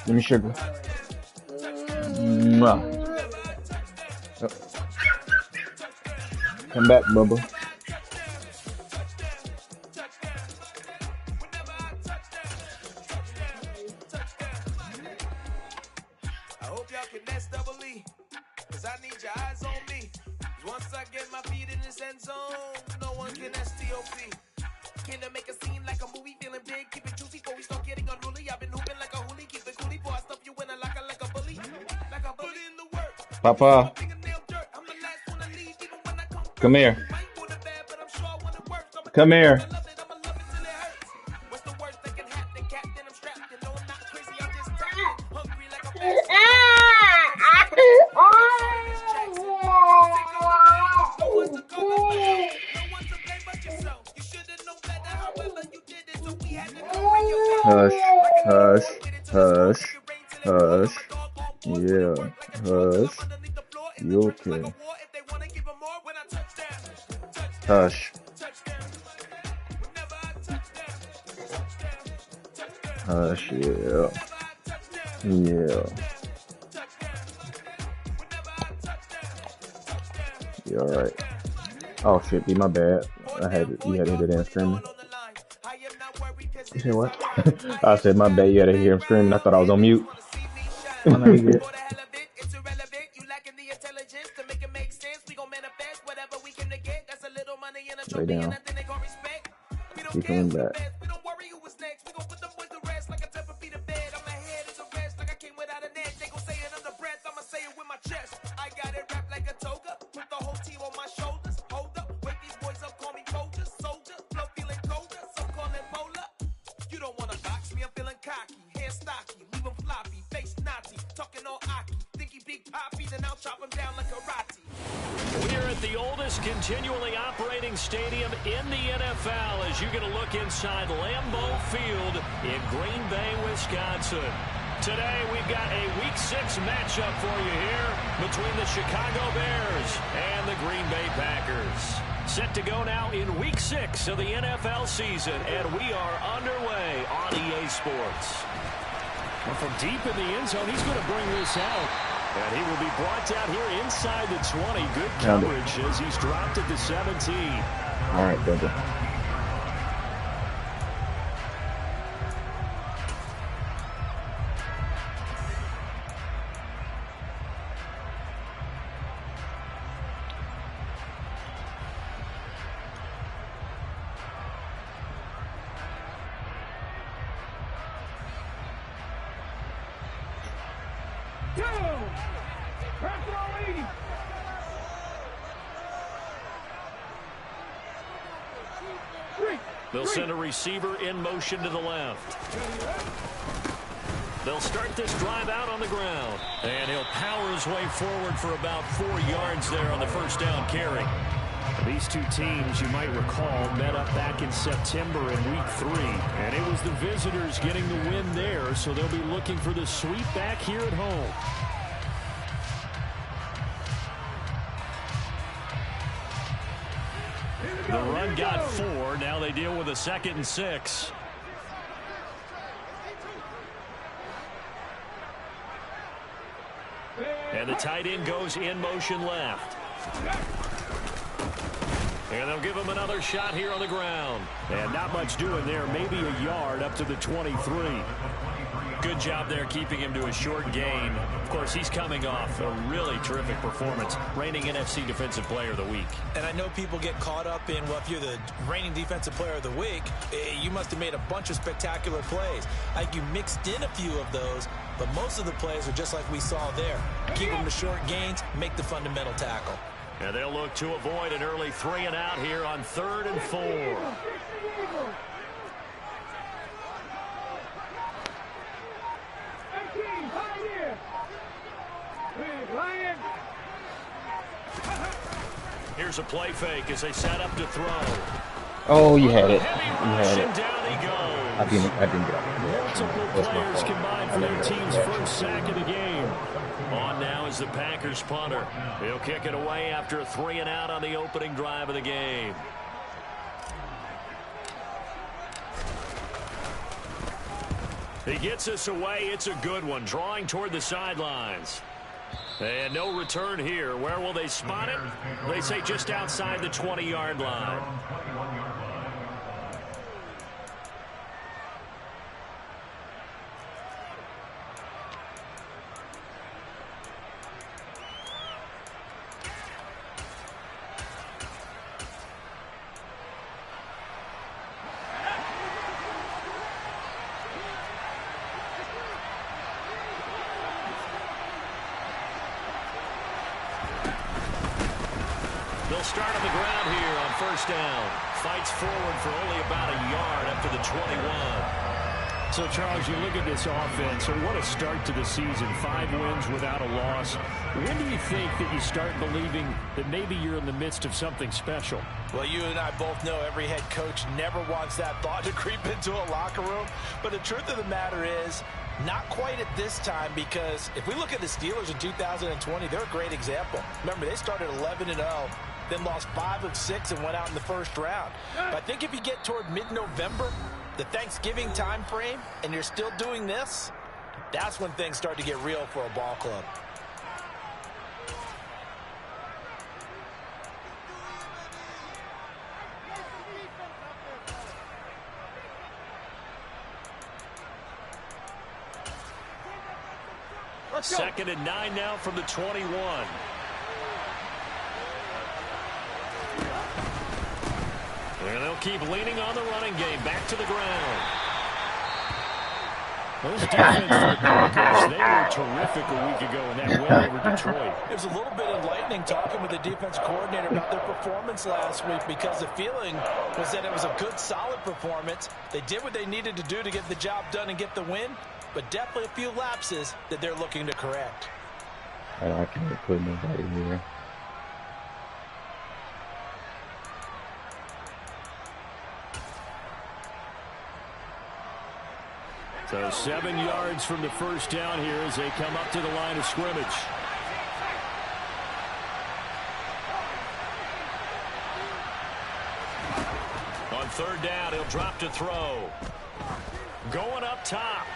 Give me sugar. Mwah. Oh. Come back, Bubba. I hope y'all can nest double E, cause I need your eyes on me. Once I get my feet in this end zone, no one can STOP. Can I make a scene like a movie, feeling big, keep it juicy before we start getting unruly. I've been hooping like a hoolie, keep it coolie before I stuff you in a locker like a bully. Like a bully in the work. Papa. Come here. Come here. Hush, hush, hush, hush. Yeah, hush. You okay? Hush. Hush, yeah. Yeah. You alright? Oh shit, be my bad. You had to hear that screaming. You said what? I said my bad, you had to hear him screaming. I thought I was on mute. Oh, no, you good. Lay down. Keep coming back. Continually operating stadium in the NFL as you get a look inside Lambeau Field in Green Bay, Wisconsin. Today we've got a Week 6 matchup for you here between the Chicago Bears and the Green Bay Packers. Set to go now in Week 6 of the NFL season, and we are underway on EA Sports. Well, from deep in the end zone, he's going to bring this out. And he will be brought down here inside the 20. Good coverage as he's dropped at the 17. All right, brother. They'll send a receiver in motion to the left. They'll start this drive out on the ground. And he'll power his way forward for about 4 yards there on the first down carry. These two teams, you might recall, met up back in September in Week 3. And it was the visitors getting the win there, so they'll be looking for the sweep back here at home. The run got 4. Now they deal with a 2nd and 6. And the tight end goes in motion left. And they'll give him another shot here on the ground. And not much doing there. Maybe a yard up to the 23. Good job there keeping him to a short gain. Of course, he's coming off a really terrific performance, reigning NFC Defensive Player of the Week. And I know people get caught up in, well, if you're the reigning Defensive Player of the Week, you must have made a bunch of spectacular plays. I think you mixed in a few of those, but most of the plays are just like we saw there. Keep them to short gains, make the fundamental tackle. And they'll look to avoid an early 3 and out here on 3rd and 4. Here's a play fake as they set up to throw. Oh, you had it. You had it. Down he goes. I didn't get it. Multiple players combined for their team's first sack of the game. On now is the Packers punter. He'll kick it away after a 3 and out on the opening drive of the game. He gets us away. It's a good one, drawing toward the sidelines. And no return here. Where will they spot it? They say just outside the 20-yard line. They'll start on the ground here on first down. Fights forward for only about a yard up to the 21. So, Charles, you look at this offense, and what a start to the season. 5 wins without a loss. When do you think that you start believing that maybe you're in the midst of something special? Well, you and I both know every head coach never wants that thought to creep into a locker room. But the truth of the matter is, not quite at this time, because if we look at the Steelers in 2020, they're a great example. Remember, they started 11-0. Then lost 5 of 6 and went out in the first round. But I think if you get toward mid-November, the Thanksgiving time frame, and you're still doing this, that's when things start to get real for a ball club. Second and 9 now from the 21. And they'll keep leaning on the running game. Back to the ground. Those defense for the Broncos, they were terrific a week ago in that win over Detroit. It was a little bit enlightening talking with the defense coordinator about their performance last week, because the feeling was that it was a good, solid performance. They did what they needed to do to get the job done and get the win, but definitely a few lapses that they're looking to correct. I can't put nobody here. So 7 yards from the first down here as they come up to the line of scrimmage. On third down, he'll drop to throw. Going up top.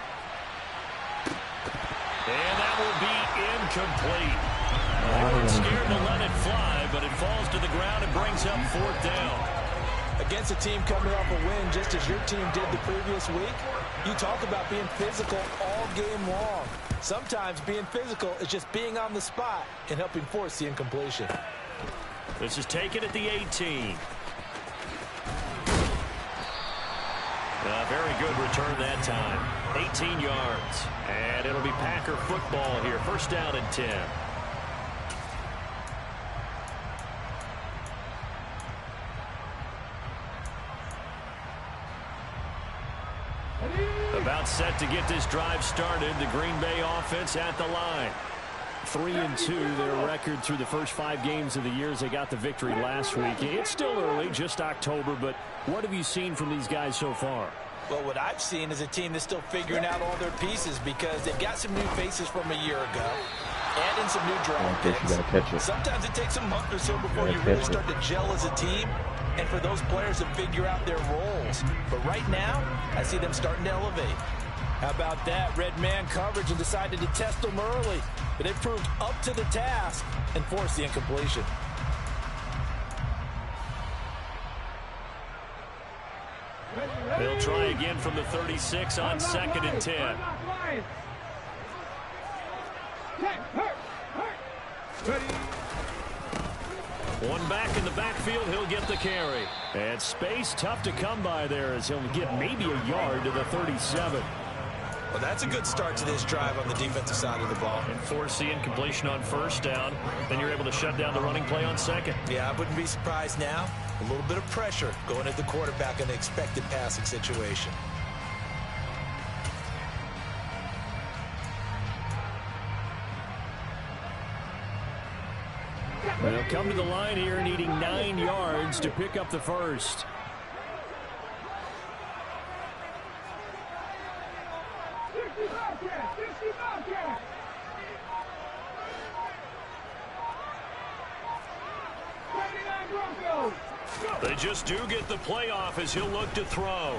And that will be incomplete. They weren't scared to let it fly, but it falls to the ground and brings up fourth down. Against a team coming off a win, just as your team did the previous week, you talk about being physical all game long. Sometimes being physical is just being on the spot and helping force the incompletion. This is taken at the 18. Very good return that time. 18 yards. And it'll be Packer football here. First down and 10. About set to get this drive started. The Green Bay offense at the line. 3-2, their record through the first 5 games of the year as they got the victory last week. It's still early, just October, but what have you seen from these guys so far? Well, what I've seen is a team that's still figuring out all their pieces, because they've got some new faces from a year ago, add in some new draft picks. Sometimes it takes a month or so before you really start to gel as a team, and for those players to figure out their roles. But right now, I see them starting to elevate. How about that? Red man coverage, and decided to test them early. But they proved up to the task and forced the incompletion. They'll try again from the 36 on second and 10. One back in the backfield, he'll get the carry. And space tough to come by there, as he'll get maybe a yard to the 37. Well, that's a good start to this drive on the defensive side of the ball. And force the incompletion on first down. Then you're able to shut down the running play on second. Yeah, I wouldn't be surprised now. A little bit of pressure going at the quarterback in an expected passing situation. They'll come to the line here needing 9 yards to pick up the first. They just do get the playoff as he'll look to throw.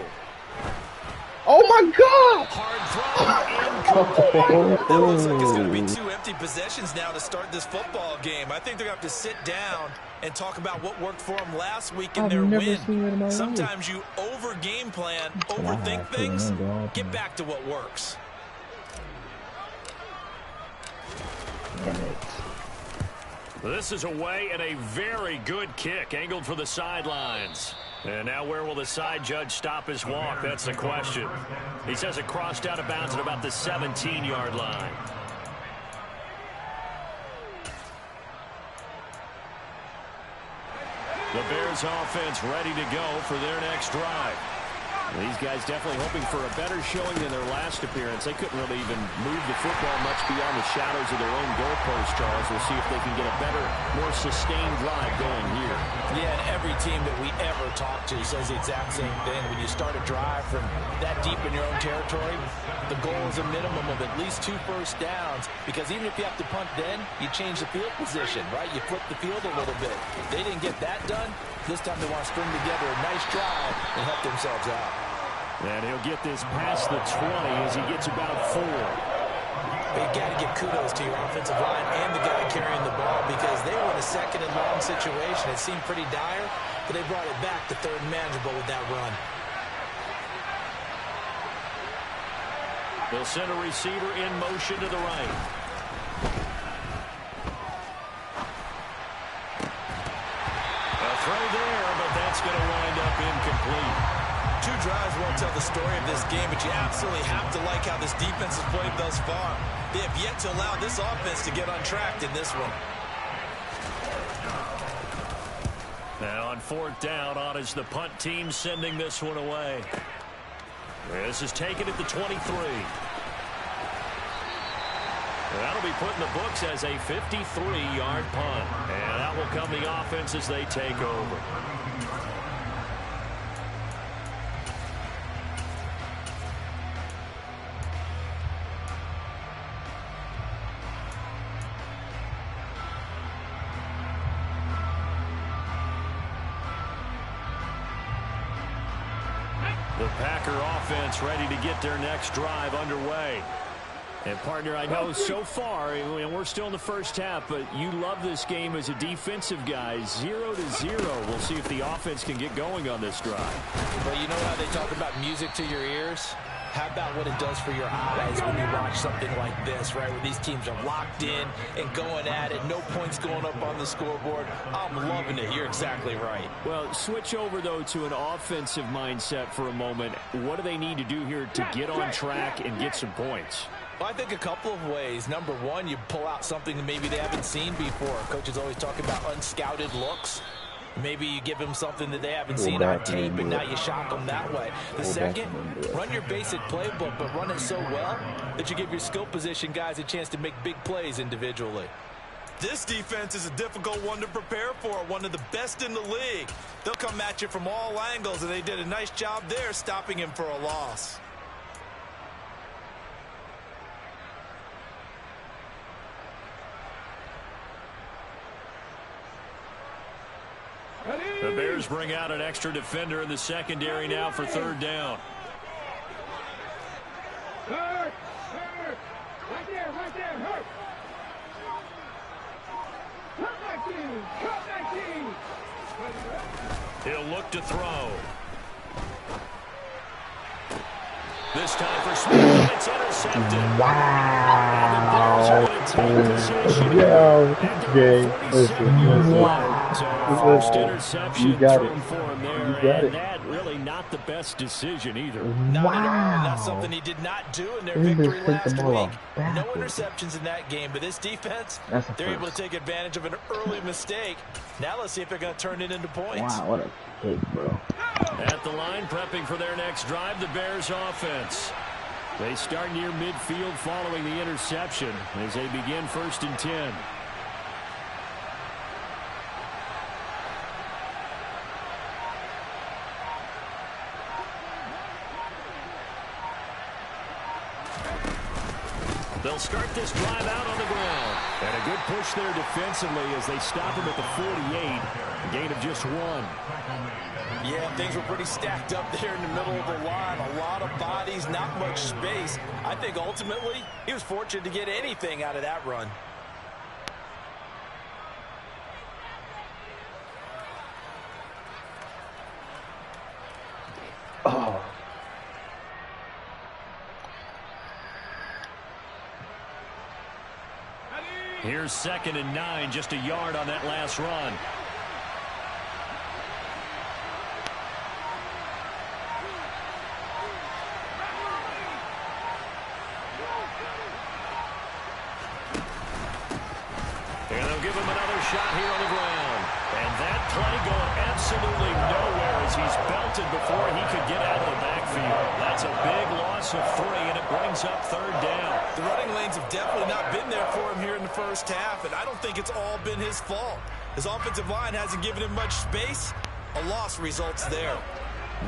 Oh my God! Hard throw, incomplete. That looks like it's going to be 2 empty possessions now to start this football game. I think they're going to have to sit down and talk about what worked for them last week in their win. Sometimes you over-game plan, overthink things, get back to what works. This is away and a very good kick, angled for the sidelines. And now where will the side judge stop his walk? That's the question. He says it crossed out of bounds at about the 17-yard line. The Bears offense ready to go for their next drive. These guys definitely hoping for a better showing than their last appearance. They couldn't really even move the football much beyond the shadows of their own goalpost, Charles. We'll see if they can get a better, more sustained drive going here. Yeah, and every team that we ever talk to says the exact same thing. When you start a drive from that deep in your own territory, the goal is a minimum of at least 2 first downs, because even if you have to punt then, you change the field position, right? You flip the field a little bit. They didn't get that done. This time they want to string together a nice drive and help themselves out. And he'll get this past the 20 as he gets about 4. You've got to give kudos to your offensive line and the guy carrying the ball, because they were in a second and long situation. It seemed pretty dire, but they brought it back to third and manageable with that run. They'll send a receiver in motion to the right. A throw there, but that's going to wind up incomplete. 2 drives won't tell the story of this game, but you absolutely have to like how this defense has played thus far. They have yet to allow this offense to get untracked in this one. Now on 4th down, on is the punt team sending this one away. This is taken at the 23. That'll be put in the books as a 53-yard punt. And that will come the offense as they take over. The Packer offense ready to get their next drive underway. And, partner, I know so far, and we're still in the first half, but you love this game as a defensive guy. 0-0. We'll see if the offense can get going on this drive. But you know how they talk about music to your ears? How about what it does for your eyes when you watch something like this, right, where these teams are locked in and going at it, no points going up on the scoreboard? I'm loving it. You're exactly right. Well, switch over, though, to an offensive mindset for a moment. What do they need to do here to get on track and get some points? Well, I think a couple of ways. Number one, you pull out something that maybe they haven't seen before. Coaches always talk about unscouted looks. Maybe you give them something that they haven't seen on tape, and now you shock them that way. The second, run your basic playbook, but run it so well that you give your skill position guys a chance to make big plays individually. This defense is a difficult one to prepare for, one of the best in the league. They'll come at you from all angles, and they did a nice job there stopping him for a loss. The Bears bring out an extra defender in the secondary now for 3rd down. Hurt! Hurt! Right there! Right there! Hurt! Cut back in! Cut back in! He'll look to throw. This time for Smith, it's intercepted. Wow. Yo, Jay, listen. So first interception You got thrown it. for him there, You got and it. that really not the best decision either. Not at all. That's something he did not do in their They victory just picked last the ball week. up No backwards. interceptions in that game, but this defense, That's a they're able to first. take advantage of an early mistake. Now let's see if they're going to turn it into points. Wow, what a kick, bro. At the line, prepping for their next drive, the Bears offense. They start near midfield following the interception as they begin 1st and 10. They'll start this drive out on the ground. And a good push there defensively as they stop him at the 48. A gain of just 1. Yeah, things were pretty stacked up there in the middle of the line. A lot of bodies, not much space. I think ultimately he was fortunate to get anything out of that run. Oh. Here's 2nd and 9, just a yard on that last run. And they'll give him another shot here on the ground. And that play going absolutely nowhere as he's belted before he could get out of the backfield. That's a big loss of 3, and it brings up 3rd down. The running lanes have definitely not been there for him here in the first half, and I don't think it's all been his fault. His offensive line hasn't given him much space. A loss results there.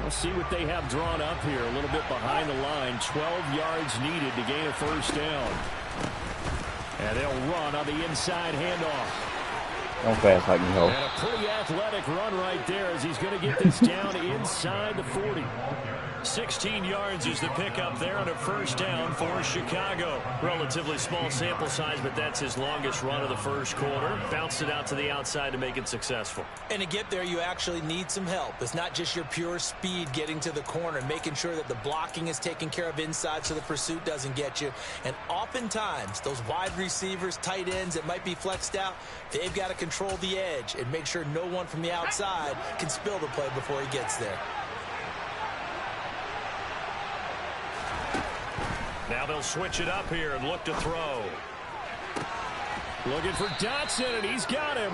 We'll see what they have drawn up here. A little bit behind the line. 12 yards needed to gain a 1st down. And they'll run on the inside handoff. Don't fast like me, ho. And a pretty athletic run right there as he's going to get this down inside the 40. 16 yards is the pickup there on a 1st down for Chicago. Relatively small sample size, but that's his longest run of the 1st quarter. Bounced it out to the outside to make it successful. And to get there, you actually need some help. It's not just your pure speed getting to the corner, making sure that the blocking is taken care of inside so the pursuit doesn't get you. And oftentimes, those wide receivers, tight ends that might be flexed out, they've got to control the edge and make sure no one from the outside can spill the play before he gets there. Now they'll switch it up here and look to throw. Looking for Dotson, and he's got him.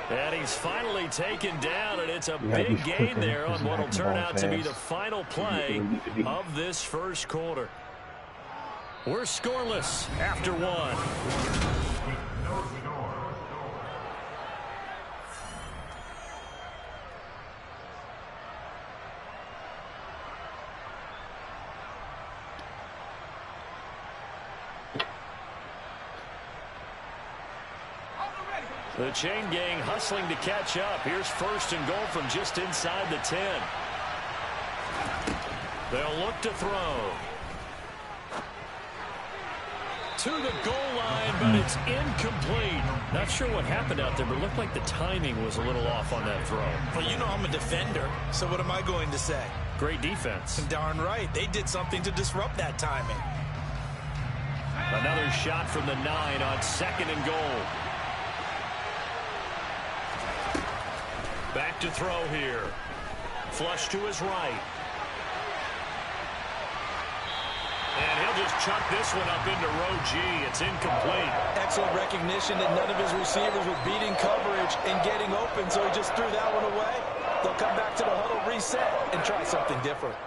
And he's finally taken down, and it's a big gain there on what will turn out to be the final play of this 1st quarter. We're scoreless after 1. The chain gang hustling to catch up. Here's 1st and goal from just inside the 10. They'll look to throw. To the goal line, but it's incomplete. Not sure what happened out there, but it looked like the timing was a little off on that throw. Well, you know I'm a defender, so what am I going to say? Great defense. Darn right. They did something to disrupt that timing. Another shot from the 9 on 2nd and goal. Back to throw here. Flush to his right. And he'll just chuck this one up into row G. It's incomplete. Excellent recognition that none of his receivers were beating coverage and getting open, so he just threw that one away. They'll come back to the huddle, reset, and try something different.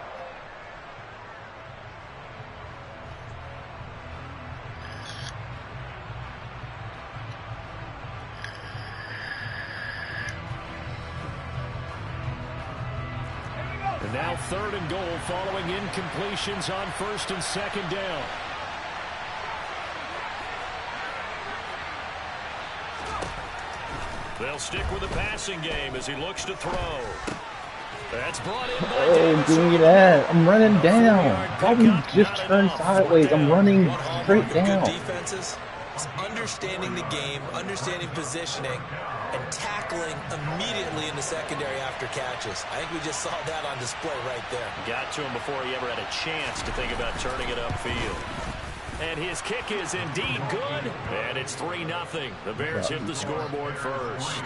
And now 3rd and goal following incompletions on 1st and 2nd down. They'll stick with the passing game as he looks to throw. That's brought in by Oh, give me that. I'm running down. Why would you just turn sideways? I'm running straight down. Good defenses is understanding the game, understanding positioning, and tackling immediately in the secondary after catches. I think we just saw that on display right there. Got to him before he ever had a chance to think about turning it upfield. And his kick is indeed good. And it's 3-0. The Bears hit the scoreboard first.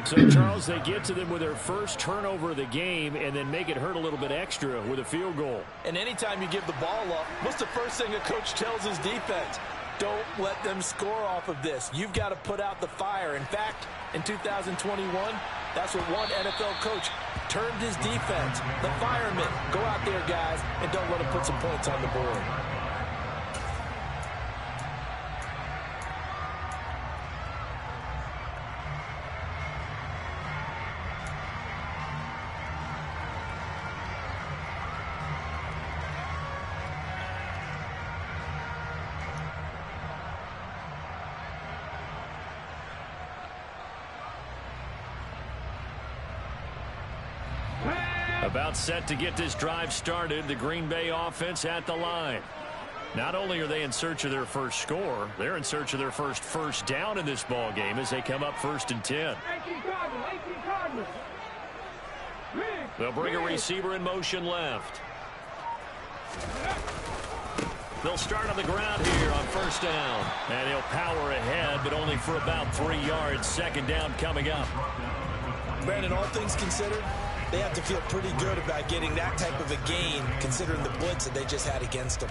So, Charles, they get to them with their first turnover of the game and then make it hurt a little bit extra with a field goal. And anytime you give the ball up, what's the first thing a coach tells his defense? Don't let them score off of this. You've got to put out the fire. In fact, in 2021, that's what one NFL coach termed his defense. The firemen. Go out there, guys, and don't let them put some points on the board. About set to get this drive started, the Green Bay offense at the line. Not only are they in search of their first score, they're in search of their first down in this ball game as they come up 1st and 10. They'll bring a receiver in motion left. They'll start on the ground here on 1st down. And he'll power ahead, but only for about 3 yards. 2nd down coming up. Brandon, all things considered, they have to feel pretty good about getting that type of a gain, considering the blitz that they just had against them.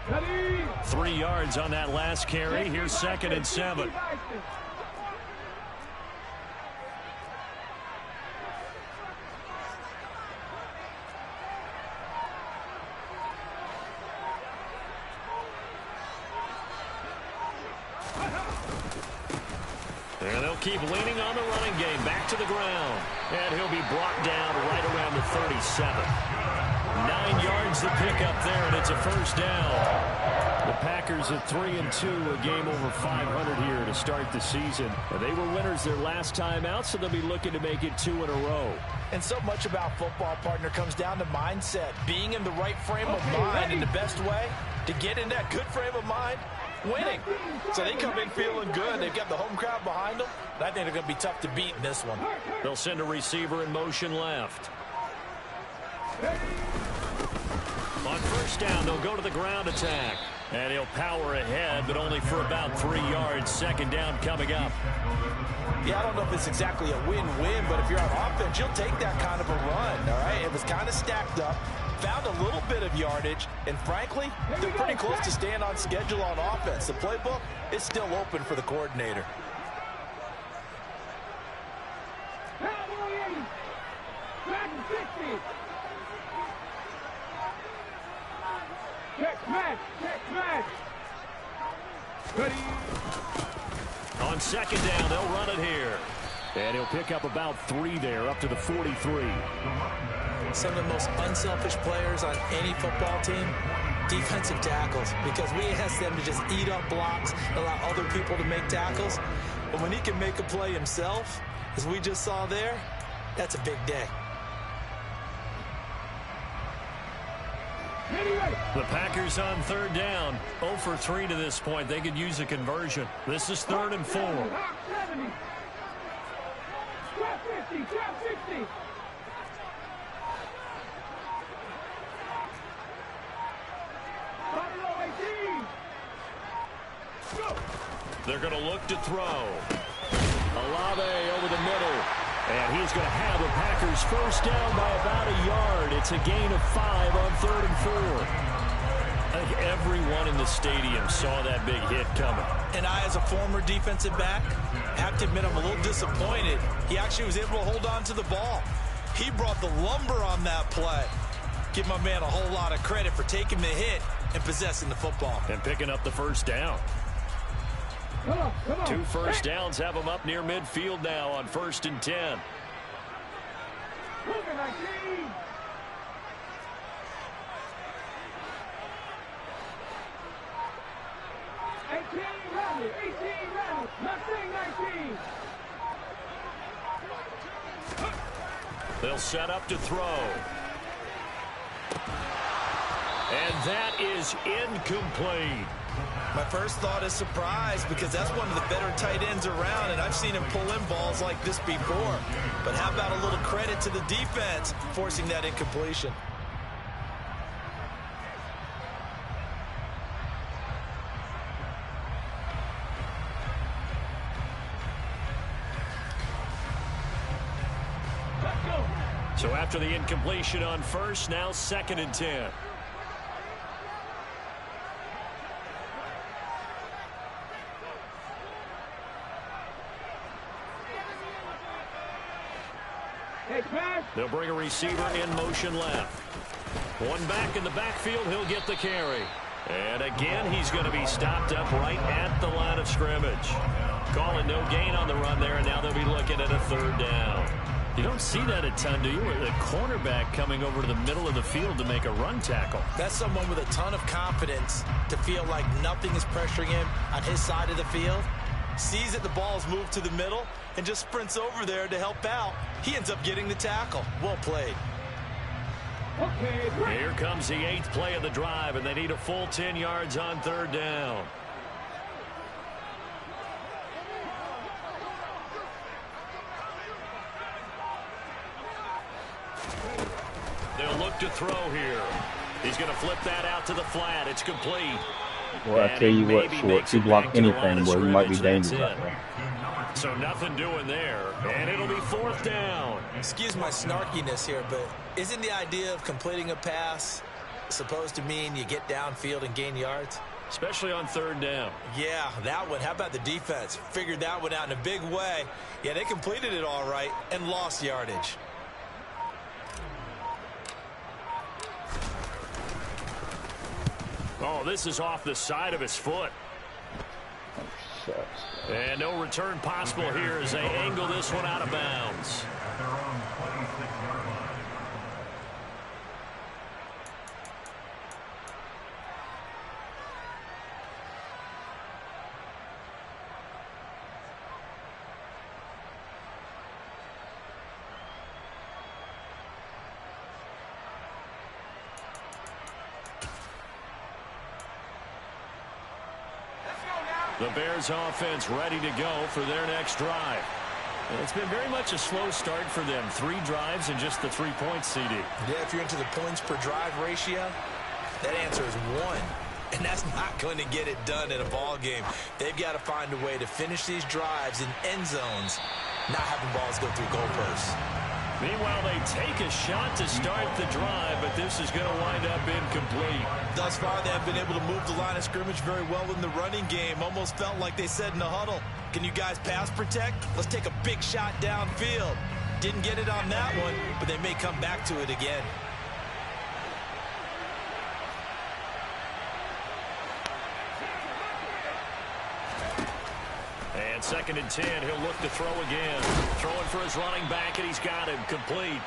Ready? 3 yards on that last carry. Here's 2nd and 7. And they'll keep leaning on the running game. Back to the ground. And he'll be brought down right around the 37. 9 yards to pick up there, and it's a 1st down. The Packers at 3-2, a game over 500 here to start the season. And they were winners their last time out, so they'll be looking to make it 2 in a row. And so much about football, partner, comes down to mindset. Being in the right frame of mind, and the best way to get in that good frame of mind, winning. So they come in feeling good. They've got the home crowd behind them. And I think they're going to be tough to beat in this one. They'll send a receiver in motion left. On 1st down, they'll go to the ground attack. And he'll power ahead, but only for about 3 yards. 2nd down coming up. Yeah, I don't know if it's exactly a win-win, but if you're on offense, you'll take that kind of a run, all right? It was kind of stacked up, found a little bit of yardage, and frankly, they're pretty close to staying on schedule on offense. The playbook is still open for the coordinator. On 2nd down, they'll run it here. And he'll pick up about 3 there, up to the 43. Some of the most unselfish players on any football team, defensive tackles, because we ask them to just eat up blocks, allow other people to make tackles. But when he can make a play himself, as we just saw there, that's a big day. The Packers on 3rd down. 0 for 3 to this point. They could use a conversion. This is 3rd and 4. They're going to look to throw. Olave over the middle. And he's going to have the Packers 1st down by about a yard. It's a gain of 5 on 3rd and 4. I think everyone in the stadium saw that big hit coming. And I, as a former defensive back, have to admit I'm a little disappointed. He actually was able to hold on to the ball. He brought the lumber on that play. Give my man a whole lot of credit for taking the hit and possessing the football. And picking up the 1st down. Come on. 2 first downs have them up near midfield now on 1st and 10. They'll set up to throw. And that is incomplete. My first thought is surprise, because that's one of the better tight ends around, and I've seen him pull in balls like this before. But how about a little credit to the defense forcing that incompletion? So after the incompletion on 1st, now 2nd and 10. They'll bring a receiver in motion left. One back in the backfield, he'll get the carry. And again, he's going to be stopped up right at the line of scrimmage. Calling no gain on the run there, and now they'll be looking at a 3rd down. You don't see that a ton, do you? With a cornerback coming over to the middle of the field to make a run tackle. That's someone with a ton of confidence to feel like nothing is pressuring him on his side of the field. Sees that the ball's moved to the middle and just sprints over there to help out. He ends up getting the tackle. Well played. Here comes the 8th play of the drive, and they need a full 10 yards on 3rd down. They'll look to throw here. He's going to flip that out to the flat. It's complete. Well, I tell you what, Schwartz, you block anything, well, you might be dangerous out there. So nothing doing there, and it'll be 4th down. Excuse my snarkiness here, but isn't the idea of completing a pass supposed to mean you get downfield and gain yards? Especially on 3rd down. Yeah, that one. How about the defense? Figured that one out in a big way. Yeah, they completed it all right and lost yardage. Oh, this is off the side of his foot. And no return possible here as they angle this one out of bounds. The Bears offense ready to go for their next drive. And it's been very much a slow start for them. 3 drives and just the 3 points, CD. Yeah, if you're into the points per drive ratio, that answer is 1. And that's not going to get it done in a ball game. They've got to find a way to finish these drives in end zones, not having balls go through goalposts. Meanwhile, they take a shot to start the drive, but this is going to wind up incomplete. Thus far, they have been able to move the line of scrimmage very well in the running game. Almost felt like they said in the huddle, can you guys pass protect? Let's take a big shot downfield. Didn't get it on that one, but they may come back to it again. And 2nd and 10, he'll look to throw again. Throwing for his running back, and he's got him complete.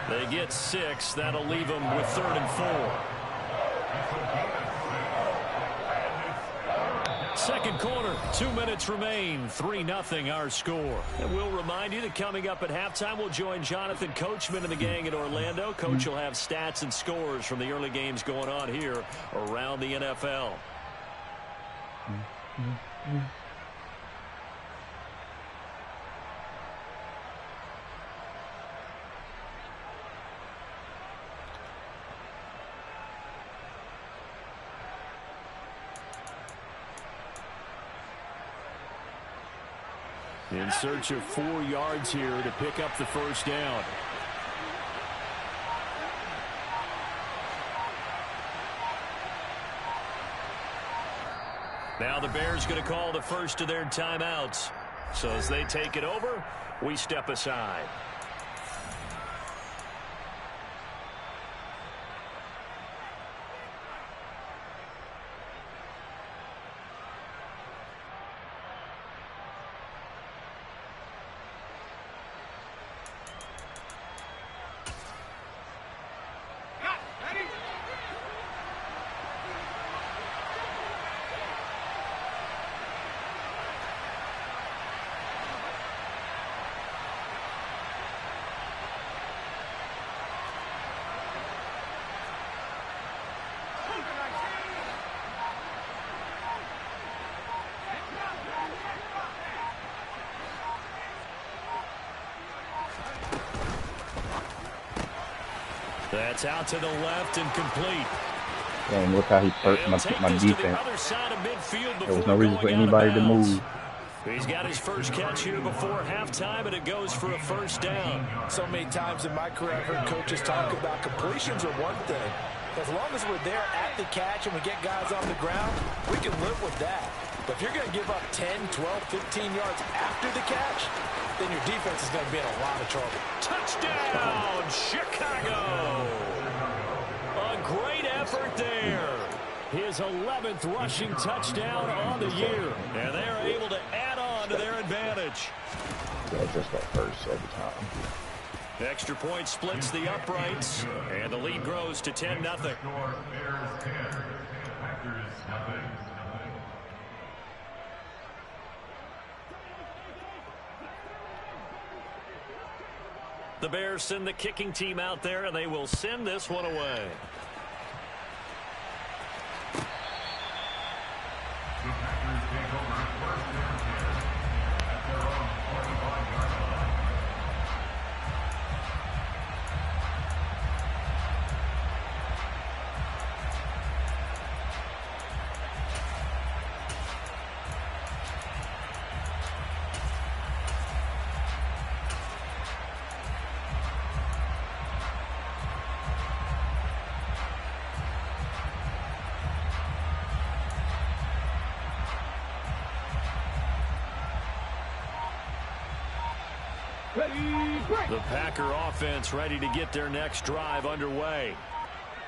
They get 6. That'll leave them with 3rd and 4. Second quarter, 2 minutes remain. 3-0 our score. And we'll remind you that coming up at halftime, we'll join Jonathan Coachman and the gang in Orlando. Coach will have stats and scores from the early games going on here around the NFL. In search of 4 yards here to pick up the 1st down. Now the Bears going to call the first of their timeouts. So as they take it over, we step aside. That's out to the left and complete. Dang, look how he perked my defense. There was no reason for anybody to move. He's got his first catch here before halftime, and it goes for a 1st down. So many times in my career, I've heard coaches talk about completions are one thing. As long as we're there at the catch and we get guys on the ground, we can live with that. But if you're going to give up 10, 12, 15 yards after the catch, then your defense is going to be in a lot of trouble. Touchdown, Chicago! A great effort there. His 11th rushing touchdown on the year. And they're able to add on to their advantage. Yeah, just go first every time. Extra point splits the uprights, and the lead grows to 10-0. The Bears send the kicking team out there, and they will send this one away. The Packer offense ready to get their next drive underway.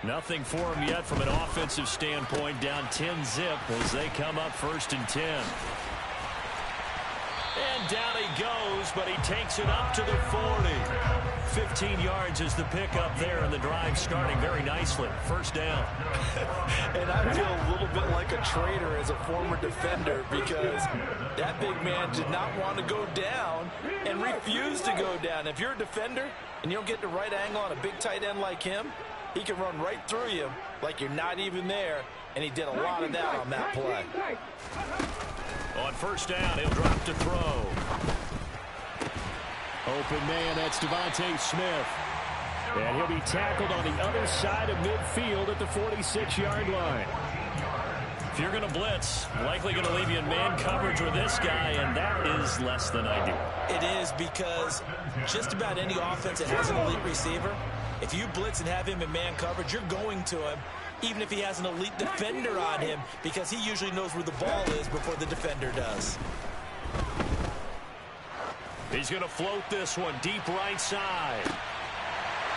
Nothing for them yet from an offensive standpoint, down 10-zip as they come up 1st and 10. And down he goes, but he takes it up to the 40. 15 yards is the pickup there, and the drive starting very nicely. 1st down. And I feel a little bit like a traitor as a former defender because that big man did not want to go down and refused to go down. If you're a defender and you don't get the right angle on a big tight end like him, he can run right through you like you're not even there, and he did a lot of that on that play. On 1st down, he'll drop to throw. Open man, that's Devontae Smith. And he'll be tackled on the other side of midfield at the 46-yard line. If you're going to blitz, likely going to leave you in man coverage with this guy, and that is less than ideal. It is because just about any offense that has an elite receiver, if you blitz and have him in man coverage, you're going to him, even if he has an elite defender on him, because he usually knows where the ball is before the defender does. He's going to float this one deep right side.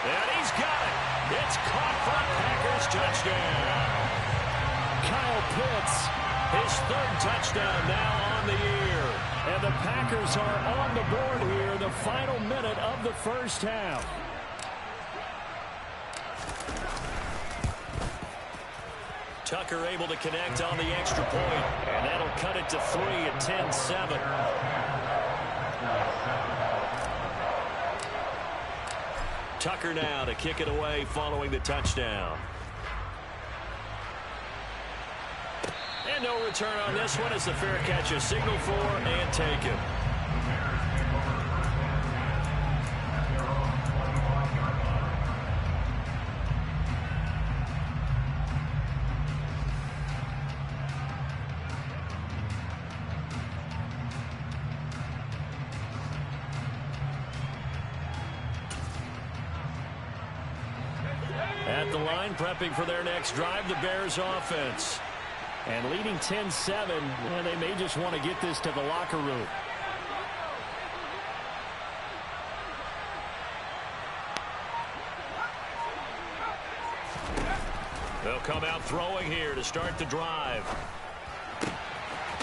And he's got it. It's caught for a Packers touchdown. Kyle Pitts, His 3rd touchdown now on the year. and the Packers are on the board here in the final minute of the 1st half. Tucker able to connect on the extra point, and that'll cut it to 3 at 10-7. Tucker now to kick it away following the touchdown. And no return on this one as the fair catch is signaled for and taken. At the line, prepping for their next drive, the Bears offense. And leading 10-7, well, they may just want to get this to the locker room. They'll come out throwing here to start the drive.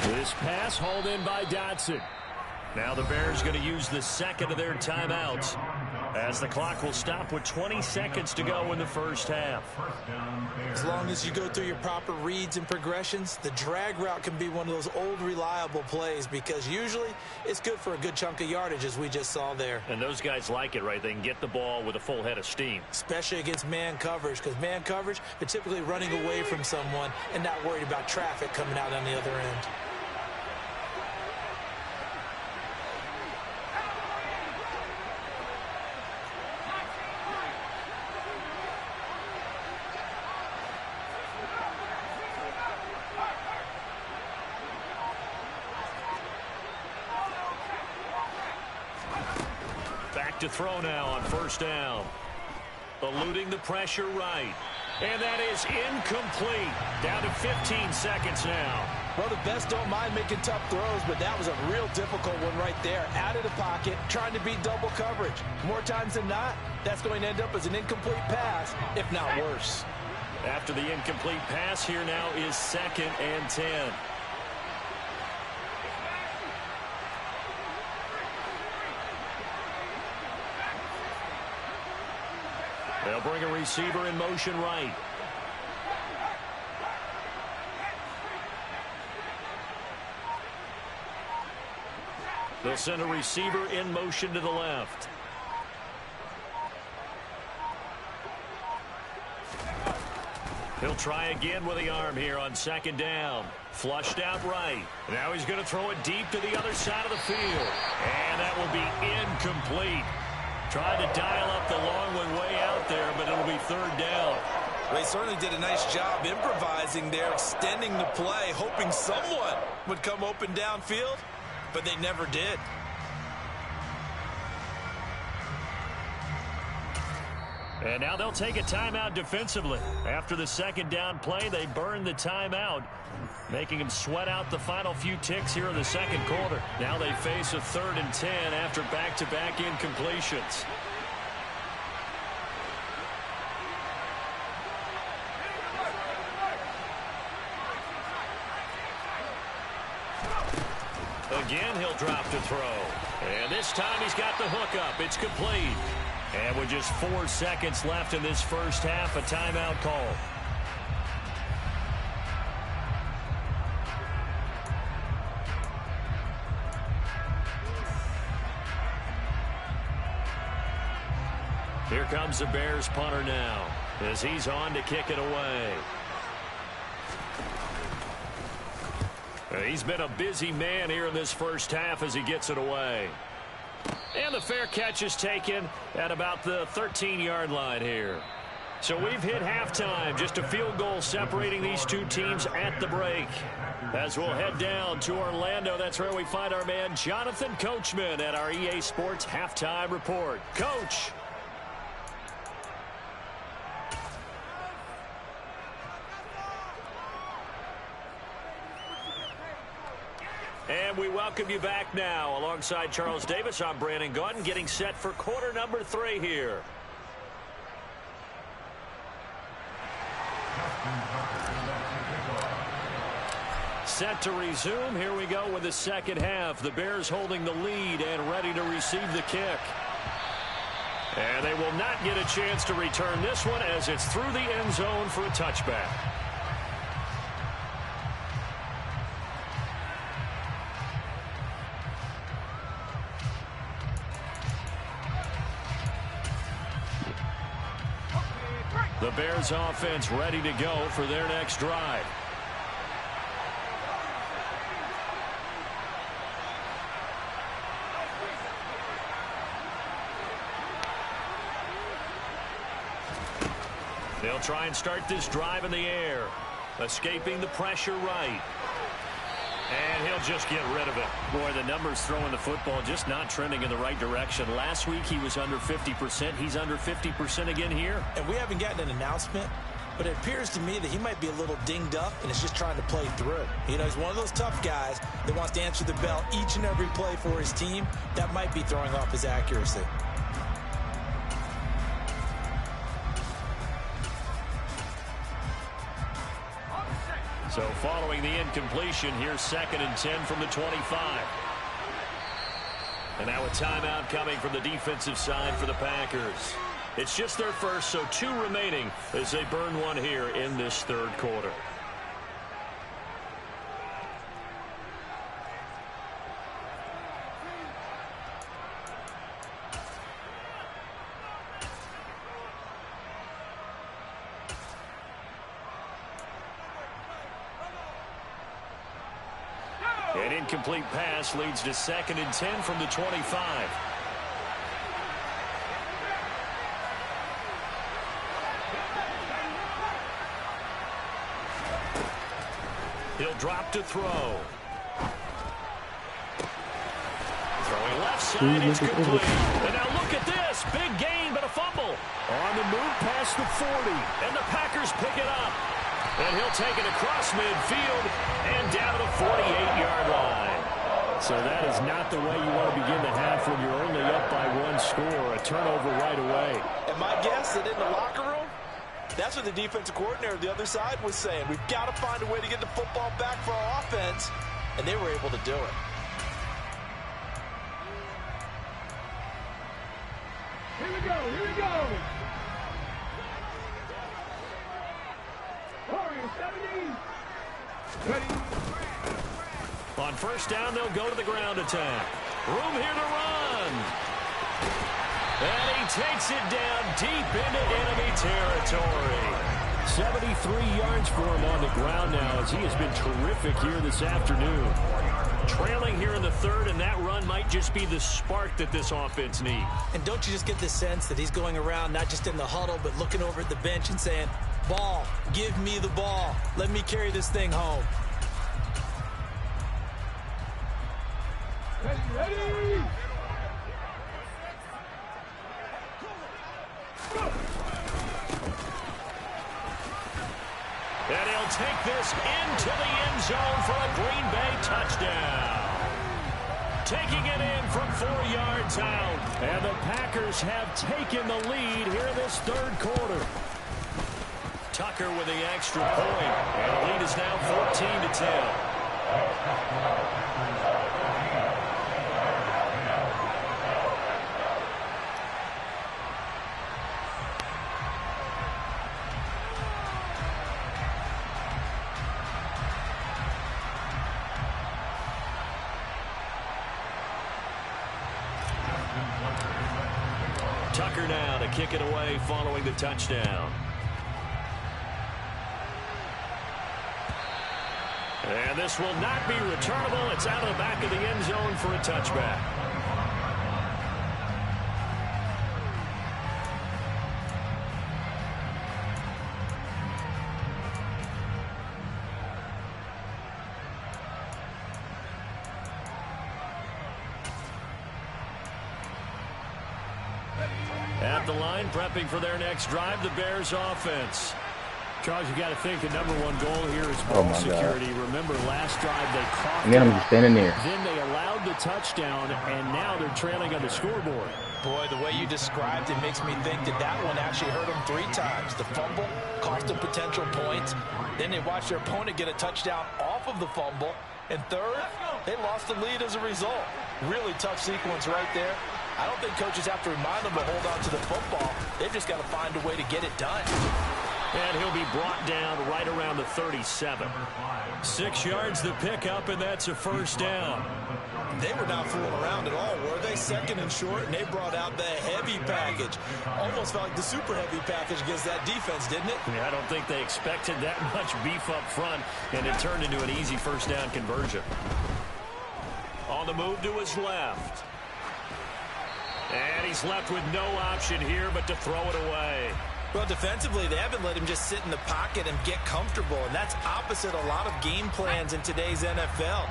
This pass hauled in by Dotson. Now the Bears going to use the 2nd of their timeouts as the clock will stop with 20 seconds to go in the 1st half. As long as you go through your proper reads and progressions, the drag route can be one of those old reliable plays because usually it's good for a good chunk of yardage as we just saw there. And those guys like it, right? They can get the ball with a full head of steam. Especially against man coverage, because man coverage, they're typically running away from someone and not worried about traffic coming out on the other end. To throw now on 1st down. Eluding the pressure right. And that is incomplete. Down to 15 seconds now. Well, the best don't mind making tough throws, but that was a real difficult one right there. Out of the pocket, trying to beat double coverage. More times than not, that's going to end up as an incomplete pass, if not worse. After the incomplete pass, here now is 2nd and 10. They'll bring a receiver in motion right. They'll send a receiver in motion to the left. He'll try again with the arm here on second down. Flushed out right. Now he's going to throw it deep to the other side of the field. And that will be incomplete. Tried to dial up the long one way out there, but it'll be third down. They certainly did a nice job improvising there, extending the play, hoping someone would come open downfield, but they never did. And now they'll take a timeout defensively. After the second down play, they burn the timeout, making them sweat out the final few ticks here in the second quarter. Now they face a 3rd and 10 after back-to-back incompletions. Again, he'll drop to throw. And this time he's got the hook up. It's complete. And with just 4 seconds left in this first half, a timeout call. Here comes the Bears punter now as he's on to kick it away. He's been a busy man here in this first half as he gets it away. And the fair catch is taken at about the 13-yard line here. So we've hit halftime. Just a field goal separating these two teams at the break. As we'll head down to Orlando, that's where we find our man Jonathan Coachman at our EA Sports Halftime Report. Coach. And we welcome you back now. Alongside Charles Davis, I'm Brandon Gaudin, getting set for quarter number 3 here. Set to resume. Here we go with the second half. The Bears holding the lead and ready to receive the kick. And they will not get a chance to return this one as it's through the end zone for a touchback. The Bears offense ready to go for their next drive. They'll try and start this drive in the air. Escaping the pressure right. And he'll just get rid of it. Boy, the numbers throwing the football just not trending in the right direction. Last week he was under 50%. He's under 50% again here. And we haven't gotten an announcement, but it appears to me that he might be a little dinged up and is just trying to play through. You know, he's one of those tough guys that wants to answer the bell each and every play for his team. That might be throwing off his accuracy. So following the incompletion, here's 2nd and 10 from the 25. And now a timeout coming from the defensive side for the Packers. It's just their first, so 2 remaining as they burn one here in this third quarter. An incomplete pass leads to 2nd and 10 from the 25. He'll drop to throw. Throwing left side, it's complete. And now look at this. Big gain, but a fumble. On the move past the 40. And the Packers pick it up. And he'll take it across midfield and down to the 48-yard line. So that is not the way you want to begin the half when you're only up by 1 score. A turnover right away. And my guess that in the locker room, that's what the defensive coordinator on the other side was saying. We've got to find a way to get the football back for our offense. And they were able to do it. Here we go, here we go. On first down, they'll go to the ground attack. Room here to run. And he takes it down deep into enemy territory. 73 yards for him on the ground now as he has been terrific here this afternoon. Trailing here in the third, and that run might just be the spark that this offense needs. And don't you just get the sense that he's going around not just in the huddle, but looking over at the bench and saying, ball, give me the ball. Let me carry this thing home. Ready. And he'll take this into the end zone for a Green Bay touchdown. Taking it in from 4 yards out. And the Packers have taken the lead here in this third quarter. Tucker with the extra point. And the lead is now 14-10. Tucker now to kick it away following the touchdown. And this will not be returnable. It's out of the back of the end zone for a touchback. At the line, prepping for their next drive, the Bears offense. Charles, you got to think the number one goal here is ball security. Remember, last drive they caught And then I'm just standing there. Then they allowed the touchdown, and now they're trailing on the scoreboard. Boy, the way you described it makes me think that that one actually hurt them 3 times. The fumble cost them potential points. Then they watched their opponent get a touchdown off of the fumble. And third, they lost the lead as a result. Really tough sequence right there. I don't think coaches have to remind them to hold on to the football. They've just got to find a way to get it done. And he'll be brought down right around the 37. 6 yards the pickup, and that's a first down. They were not fooling around at all, were they? Second and short, and they brought out the heavy package. Almost felt like the super heavy package against that defense, didn't it? Yeah, I don't think they expected that much beef up front, and it turned into an easy first down conversion. On the move to his left. And he's left with no option here but to throw it away. Well, defensively, they haven't let him just sit in the pocket and get comfortable, and that's opposite a lot of game plans in today's NFL.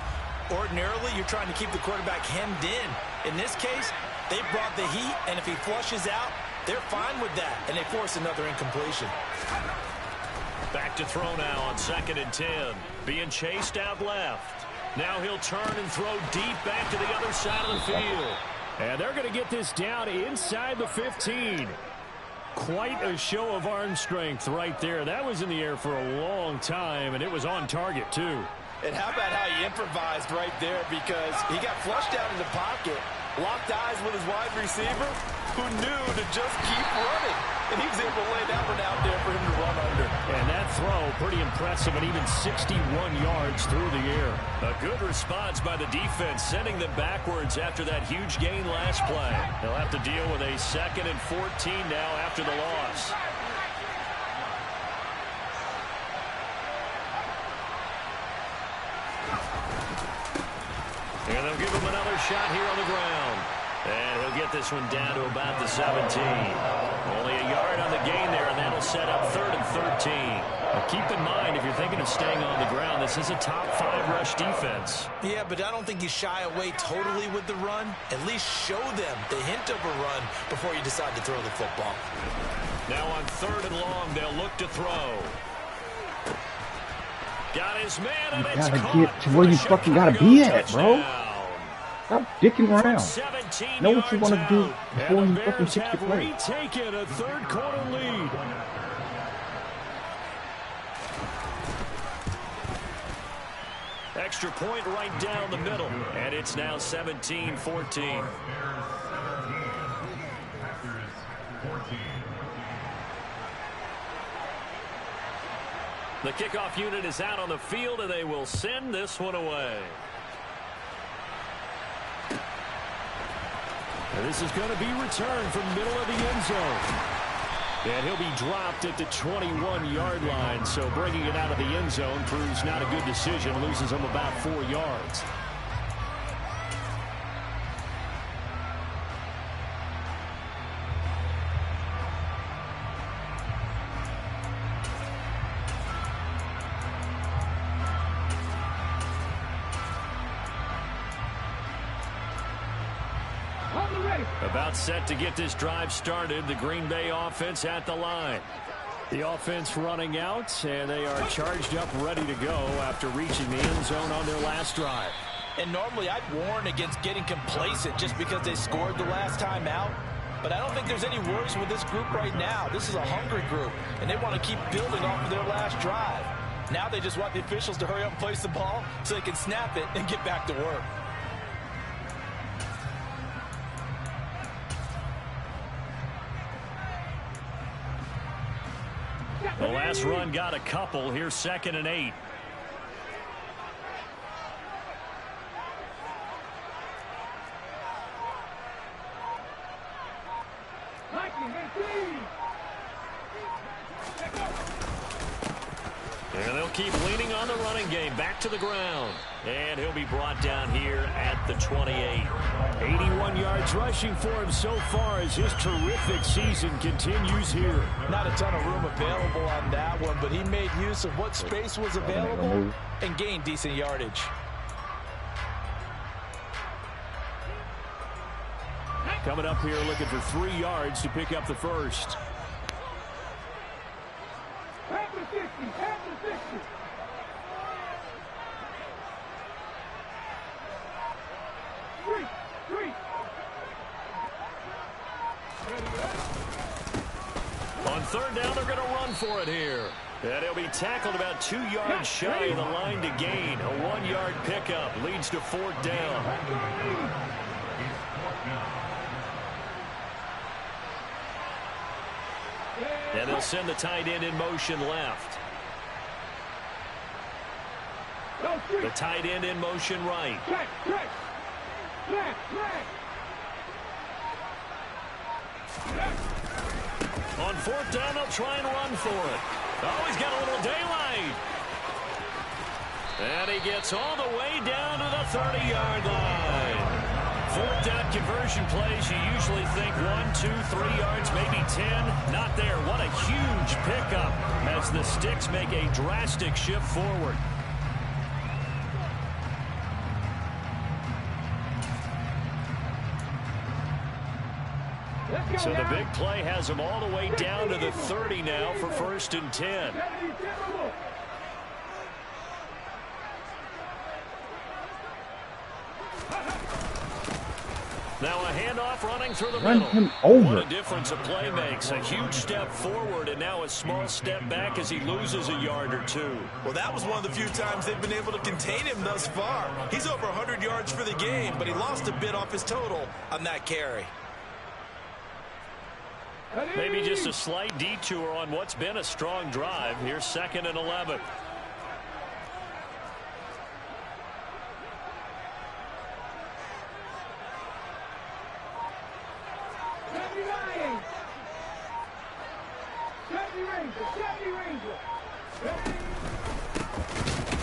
Ordinarily, you're trying to keep the quarterback hemmed in. In this case, they brought the heat, and if he flushes out, they're fine with that, and they force another incompletion. Back to throw now on 2nd and 10. Being chased out left. Now he'll turn and throw deep back to the other side of the field. And they're going to get this down inside the 15. Quite a show of arm strength right there. That was in the air for a long time, and it was on target, too. And how about how he improvised right there, because he got flushed out in the pocket, locked eyes with his wide receiver, who knew to just keep running. And he was able to lay that one out there for him to run under. And that throw, pretty impressive, and even 61 yards through the air. A good response by the defense, sending them backwards after that huge gain last play. They'll have to deal with a 2nd and 14 now after the loss. And they'll give him another shot here on the ground. And he'll get this one down to about the 17. Only a yard on the gain there, and that'll set up 3rd and 13. Now keep in mind, if you're thinking of staying on the ground, this is a top 5 rush defense. Yeah, but I don't think you shy away totally with the run. At least show them the hint of a run before you decide to throw the football. Now on 3rd and long, they'll look to throw. Got his man, and it's Gotta caught get to for where a you fucking gotta be at, bro. touchdown. Stop dicking around. 17 Know what you want to yards do out. before And you the fucking Bears kick have your play. retaken a third quarter lead. Extra point right down the middle, and it's now 17-14. The kickoff unit is out on the field, and they will send this one away. And this is going to be returned from middle of the end zone. And he'll be dropped at the 21-yard line. So bringing it out of the end zone proves not a good decision. Loses him about 4 yards. About set to get this drive started. The Green Bay offense at the line. The offense running out, and they are charged up, ready to go after reaching the end zone on their last drive. And normally I'd warn against getting complacent just because they scored the last time out. But I don't think there's any worries with this group right now. This is a hungry group, and they want to keep building off of their last drive. Now they just want the officials to hurry up and place the ball so they can snap it and get back to work. The last run got a couple. Here's 2nd and 8. And they'll keep leaning on the running game. Back to the ground. And he'll be brought down here at the 28. 81 yards rushing for him so far as his terrific season continues here. Not a ton of room available on that one, but he made use of what space was available and gained decent yardage. Coming up here looking for 3 yards to pick up the first. On 3rd down, they're going to run for it here. And he'll be tackled about 2 yards shy of the line to gain. A 1-yard pickup leads to 4th down. And they'll send the tight end in motion left. The tight end in motion right. On 4th down, they'll try and run for it. Oh, he's got a little daylight. And he gets all the way down to the 30-yard line. 4th down conversion plays, you usually think 1, 2, 3 yards, maybe 10. Not there. What a huge pickup as the Sticks make a drastic shift forward. So the big play has him all the way down to the 30 now for 1st and 10. Now a handoff running through the middle. Him over. What a difference a play makes. A huge step forward and now a small step back as he loses a yard or 2. Well, that was one of the few times they've been able to contain him thus far. He's over 100 yards for the game, but he lost a bit off his total on that carry. Maybe just a slight detour on what's been a strong drive. Here's 2nd and 11.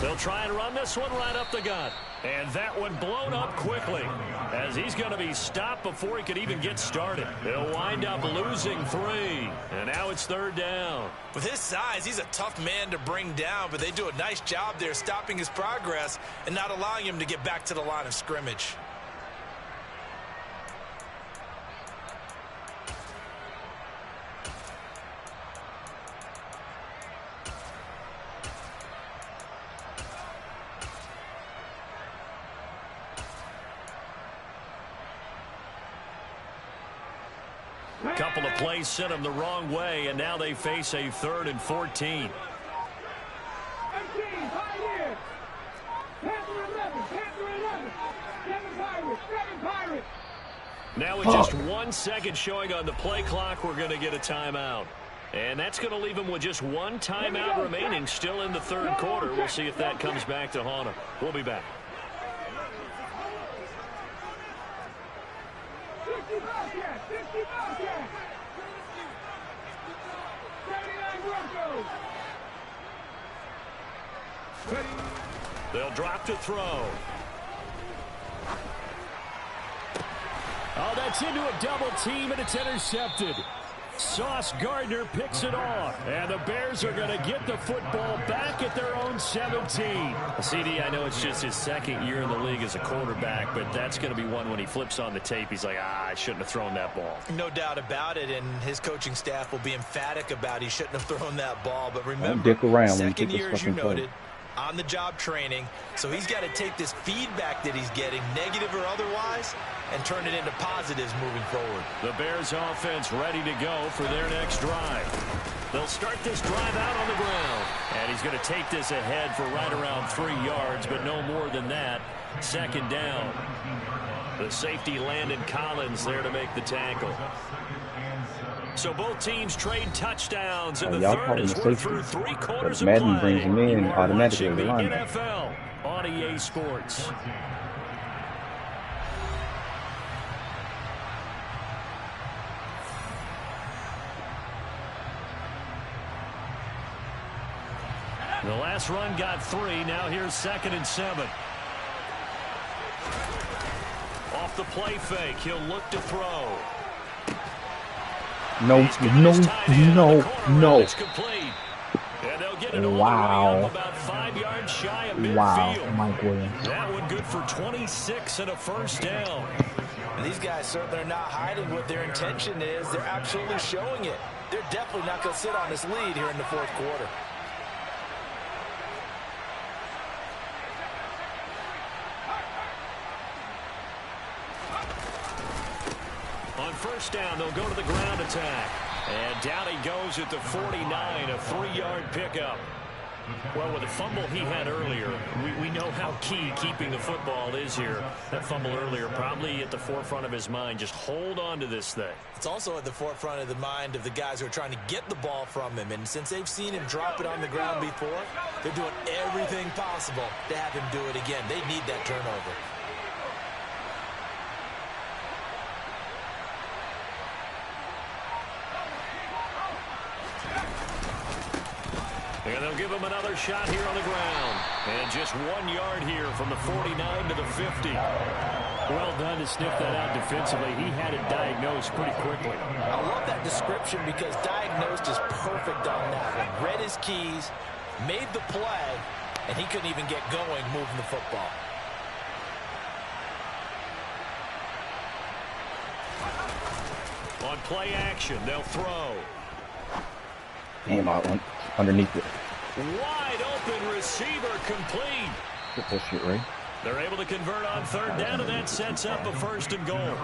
They'll try and run this one right up the gut. And that one blown up quickly as he's going to be stopped before he could even get started. He'll wind up losing 3. And now it's 3rd down. With his size, he's a tough man to bring down, but they do a nice job there stopping his progress and not allowing him to get back to the line of scrimmage. Couple of plays sent them the wrong way, and now they face a 3rd and 14. Now with just 1 second showing on the play clock, we're going to get a timeout. And that's going to leave him with just one timeout remaining still in the third quarter. We'll see if that comes back to haunt him. We'll be back. They'll drop to throw. Oh, that's into a double team, and it's intercepted. Sauce Gardner picks it off, and the Bears are going to get the football back at their own 17. CD, I know it's just his second year in the league as a quarterback, but that's going to be one when he flips on the tape. He's like, I shouldn't have thrown that ball. No doubt about it, and his coaching staff will be emphatic about he shouldn't have thrown that ball. But remember, second year, as you noted, on-the-job training, so he's got to take this feedback that he's getting, negative or otherwise, and turn it into positives moving forward. The Bears offense ready to go for their next drive. They'll start this drive out on the ground, and he's going to take this ahead for right around 3 yards, but no more than that. Second down. The safety Landon Collins there to make the tackle. So both teams trade touchdowns in the third as we're through 3 quarters of Madden play. brings him in automatically Watching the line. NFL on EA Sports. The last run got 3. Now here's 2nd and 7. Off the play fake, he'll look to throw. No. Wow. About 5 yards shy of midfield. Wow, Mike Williams. That one good for 26 and a first down. And these guys certainly are not hiding what their intention is. They're absolutely showing it. They're definitely not going to sit on this lead here in the fourth quarter. On first down, they'll go to the ground attack. And down he goes at the 49, a 3-yard pickup. Well, with the fumble he had earlier, we know how key keeping the football is here. That fumble earlier probably at the forefront of his mind. Just hold on to this thing. It's also at the forefront of the mind of the guys who are trying to get the ball from him. And since they've seen him drop it on the ground before, they're doing everything possible to have him do it again. They need that turnover. And they'll give him another shot here on the ground. And just 1 yard here from the 49 to the 50. Well done to sniff that out defensively. He had it diagnosed pretty quickly. I love that description because diagnosed is perfect on that one. Read his keys, made the play, and he couldn't even get going moving the football. On play action, they'll throw. Damn, I went underneath it. Wide open receiver complete. Get that shit right. They're able to convert on third down, and that sets up a 1st and goal.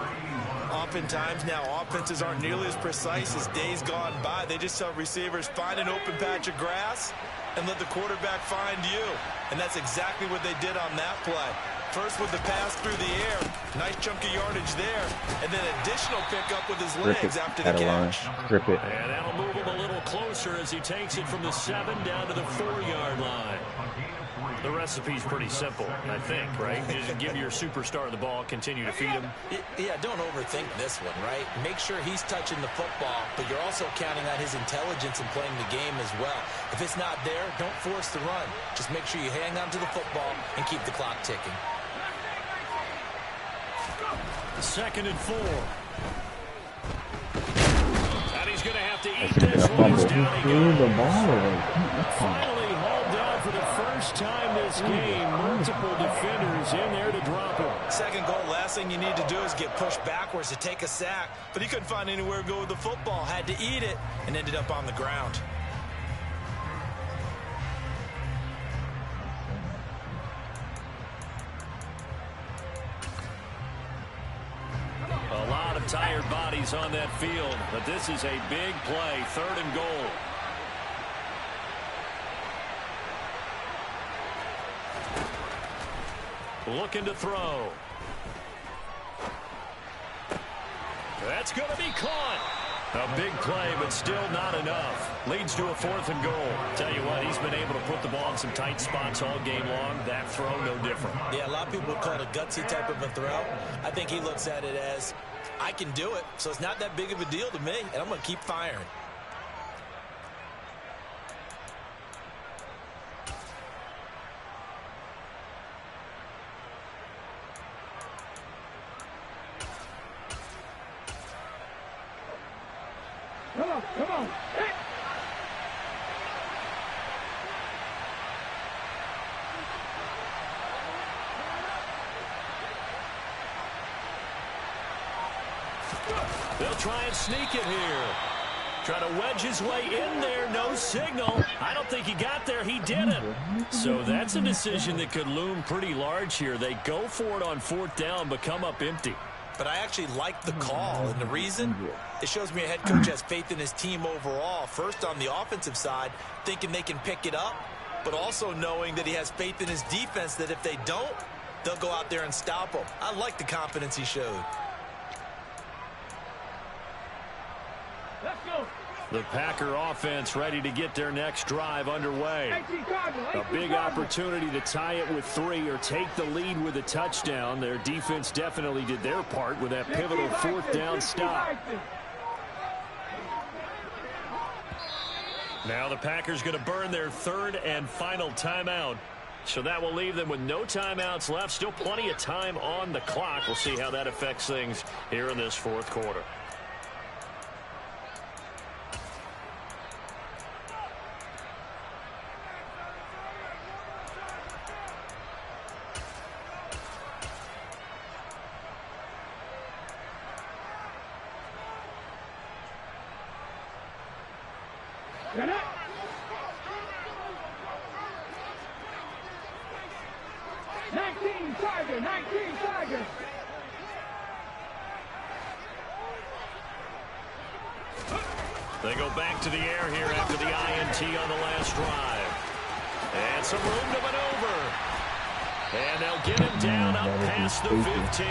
Oftentimes now, offenses aren't nearly as precise as days gone by. They just tell receivers, find an open patch of grass and let the quarterback find you. And that's exactly what they did on that play. First with the pass through the air. Nice chunk of yardage there. And then additional pickup with his legs after the catch. Rip it. And that'll move him a little closer as he takes it from the 7 down to the 4-yard line. The recipe's pretty simple, I think, right? Just give your superstar the ball, continue to feed him. Yeah, don't overthink this one, right? Make sure he's touching the football, but you're also counting on his intelligence in playing the game as well. If it's not there, don't force the run. Just make sure you hang on to the football and keep the clock ticking. 2nd and 4. And he's going to have to eat That should have this been a one. fumble. Down he Threw goes. the ball away. Finally hauled down for the first time this game. Multiple defenders in there to drop him. Second goal, last thing you need to do is get pushed backwards to take a sack. But he couldn't find anywhere to go with the football. Had to eat it and ended up on the ground. A lot of tired bodies on that field, but this is a big play, 3rd and goal. Looking to throw. That's going to be caught. A big play, but still not enough. Leads to a 4th and goal. Tell you what, he's been able to put the ball in some tight spots all game long. That throw, no different. Yeah, a lot of people would call it a gutsy type of a throw. I think he looks at it as, I can do it, so it's not that big of a deal to me, and I'm going to keep firing. Come on, come on. Hey. They'll try and sneak it here. Try to wedge his way in there. No signal. I don't think he got there. He didn't. So that's a decision that could loom pretty large here. They go for it on 4th down, but come up empty. But I actually like the call, and the reason? It shows me a head coach has faith in his team overall. First, on the offensive side, thinking they can pick it up, but also knowing that he has faith in his defense that if they don't, they'll go out there and stop them. I like the confidence he showed. Let's go. The Packer offense ready to get their next drive underway. A big opportunity to tie it with 3 or take the lead with a touchdown. Their defense definitely did their part with that pivotal 4th down stop. Now the Packers going to burn their 3rd and final timeout. So that will leave them with no timeouts left. Still plenty of time on the clock. We'll see how that affects things here in this 4th quarter. Get up. Tiger, 19 Tiger. They go back to the air here after the INT on the last drive. And some room to maneuver. And they'll get him down up past the 15.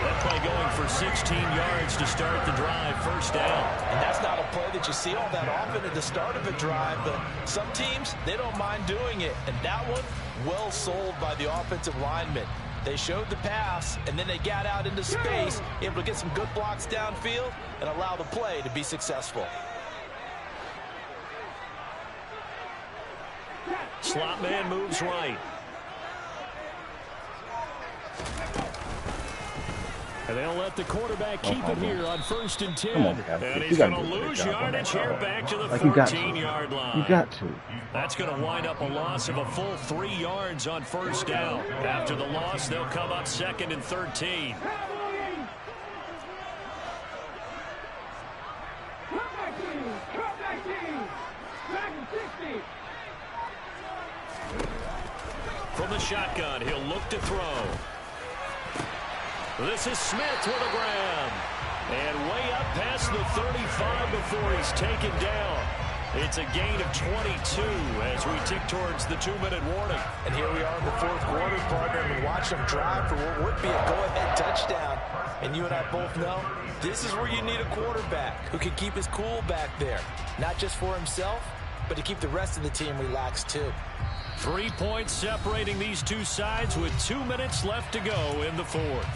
That play going for 16 yards to start the drive, 1st down. And that's not a play that you see all that often at the start of a drive, but some teams, they don't mind doing it. And that one, well sold by the offensive lineman. They showed the pass, and then they got out into space, able to get some good blocks downfield and allow the play to be successful. Slot man moves right. And they'll let the quarterback keep it here on 1st and 10. And he's going to lose yardage here back to the 14-yard line. You got to. That's going to wind up a loss of a full 3 yards on 1st down. After the loss, they'll come up 2nd and 13. From the shotgun, he'll look to throw. This is Smith with a grab. And way up past the 35 before he's taken down. It's a gain of 22 as we tick towards the 2-minute warning. And here we are in the 4th quarter, partner, and watch them drive for what would be a go-ahead touchdown. And you and I both know this is where you need a quarterback who can keep his cool back there. Not just for himself, but to keep the rest of the team relaxed too. 3 points separating these two sides with 2 minutes left to go in the 4th.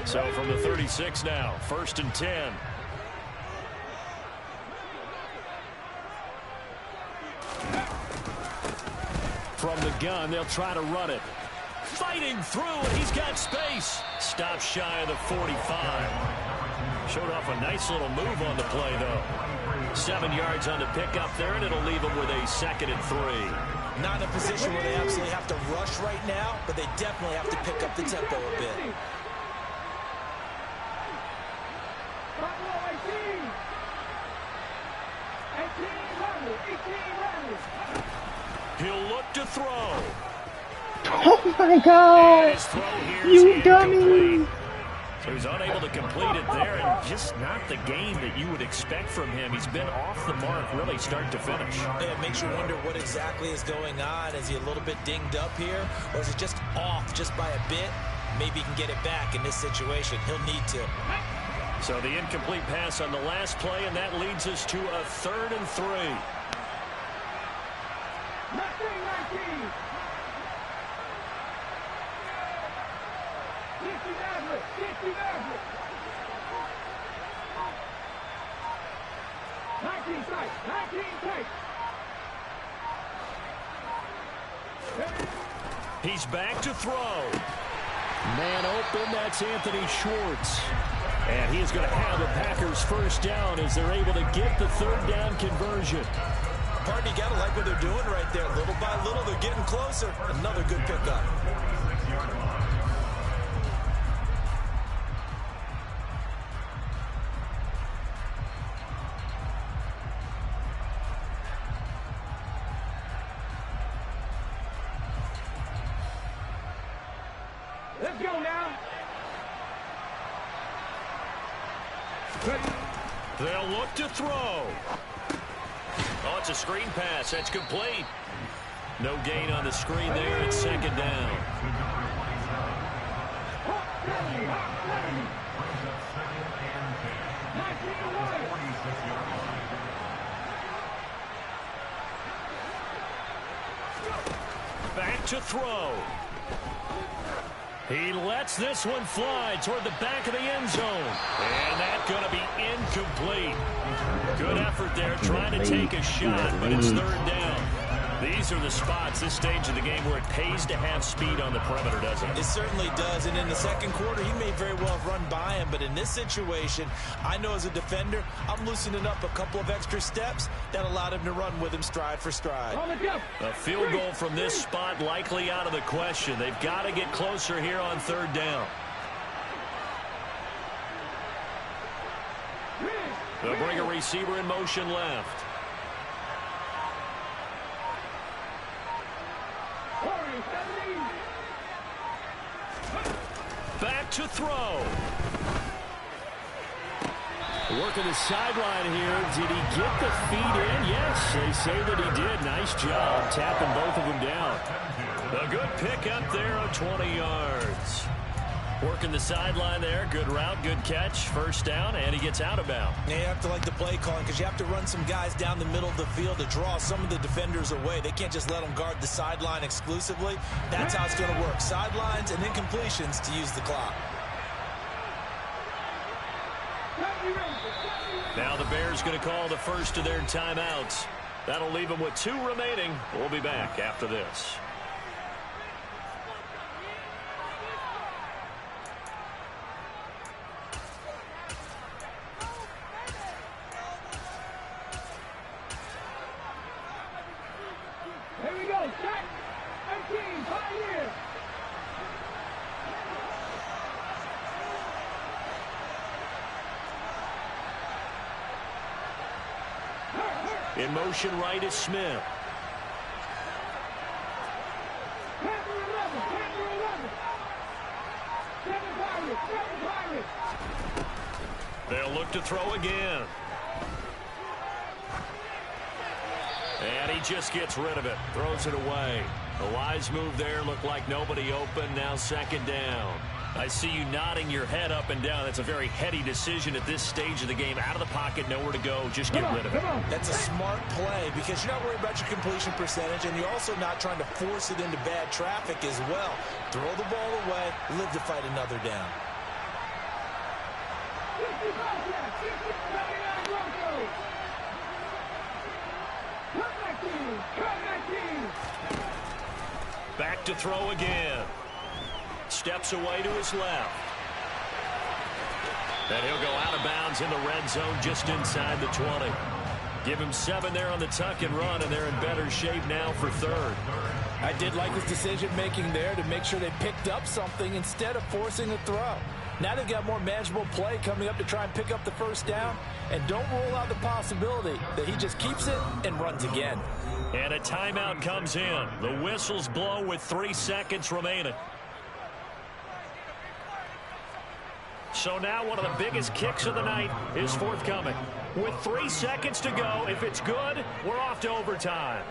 So from the 36 now, 1st and 10. From the gun, they'll try to run it. Fighting through, and he's got space. Stops shy of the 45. Showed off a nice little move on the play, though. 7 yards on the pickup there, and it'll leave him with a 2nd and 3. Not in a position where they absolutely have to rush right now, but they definitely have to pick up the tempo a bit. He'll look to throw. Oh my God! You dummy! So he's unable to complete it there, and just not the game that you would expect from him. He's been off the mark really start to finish. Yeah, it makes you wonder what exactly is going on. Is he a little bit dinged up here, or is it just off just by a bit? Maybe he can get it back in this situation. He'll need to. So the incomplete pass on the last play, and that leads us to a 3rd and 3. 19. He's back to throw. Man open, that's Anthony Schwartz. And he is going to have the Packers first down as they're able to get the 3rd down conversion. Pardon, you got to like what they're doing right there. Little by little, they're getting closer. Another good pickup. Let's go now. They'll look to throw. Oh, it's a screen pass. That's complete. No gain on the screen there. It's 2nd down. Back to throw. He lets this one fly toward the back of the end zone. And that's going to be incomplete. Good effort there trying to take a shot, but it's 3rd down. These are the spots, this stage of the game, where it pays to have speed on the perimeter, doesn't it? It certainly does, and in the 2nd quarter, he may very well have run by him, but in this situation, I know as a defender, I'm loosening up a couple of extra steps that allowed him to run with him stride for stride. A field goal from this spot likely out of the question. They've got to get closer here on 3rd down. They'll bring a receiver in motion left. Back to throw. Working the sideline here. Did he get the feet in? Yes, they say that he did. Nice job tapping both of them down. A good pickup there of 20 yards. Working the sideline there. Good route, good catch. First down, and he gets out of bounds. Yeah, you have to like the play calling because you have to run some guys down the middle of the field to draw some of the defenders away. They can't just let them guard the sideline exclusively. That's how it's going to work. Sidelines and incompletions to use the clock. Now the Bears going to call the first of their timeouts. That'll leave them with 2 remaining. We'll be back after this. Here we go. Set. 13. 5 years. In motion right is Smith. Panther 11. Panther 11. 7 Pirates. 7 Pirates. They'll look to throw again. And he just gets rid of it. Throws it away. A wise move there. Looked like nobody open. Now 2nd down. I see you nodding your head up and down. That's a very heady decision at this stage of the game. Out of the pocket, nowhere to go. Just get rid of it. That's a smart play because you're not worried about your completion percentage, and you're also not trying to force it into bad traffic as well. Throw the ball away, live to fight another down. Back to throw again. Steps away to his left. And he'll go out of bounds in the red zone just inside the 20. Give him 7 there on the tuck and run, and they're in better shape now for 3rd. I did like his decision-making there to make sure they picked up something instead of forcing a throw. Now they've got more manageable play coming up to try and pick up the first down, and don't rule out the possibility that he just keeps it and runs again. And a timeout comes in. The whistles blow with 3 seconds remaining. So now one of the biggest kicks of the night is forthcoming. With 3 seconds to go, if it's good, we're off to overtime.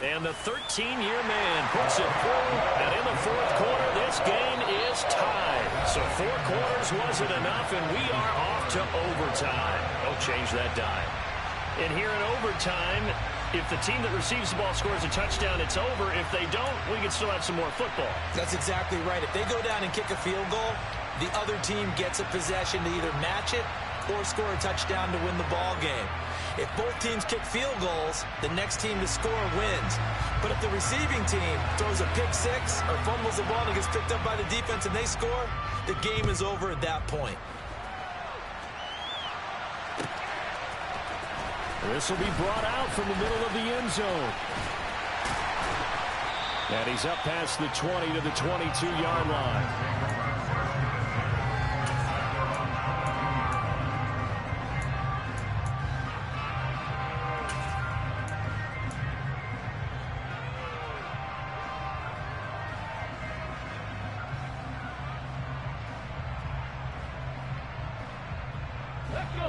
And the 13-year man puts it through. And in the fourth quarter, this game is tied. So 4 quarters wasn't enough, and we are off to overtime. Don't change that dime. And here in overtime, if the team that receives the ball scores a touchdown, it's over. If they don't, we can still have some more football. That's exactly right. If they go down and kick a field goal, the other team gets a possession to either match it or score a touchdown to win the ball game. If both teams kick field goals, the next team to score wins. But if the receiving team throws a pick six or fumbles the ball and gets picked up by the defense and they score, the game is over at that point. This will be brought out from the middle of the end zone. And he's up past the 20 to the 22-yard line.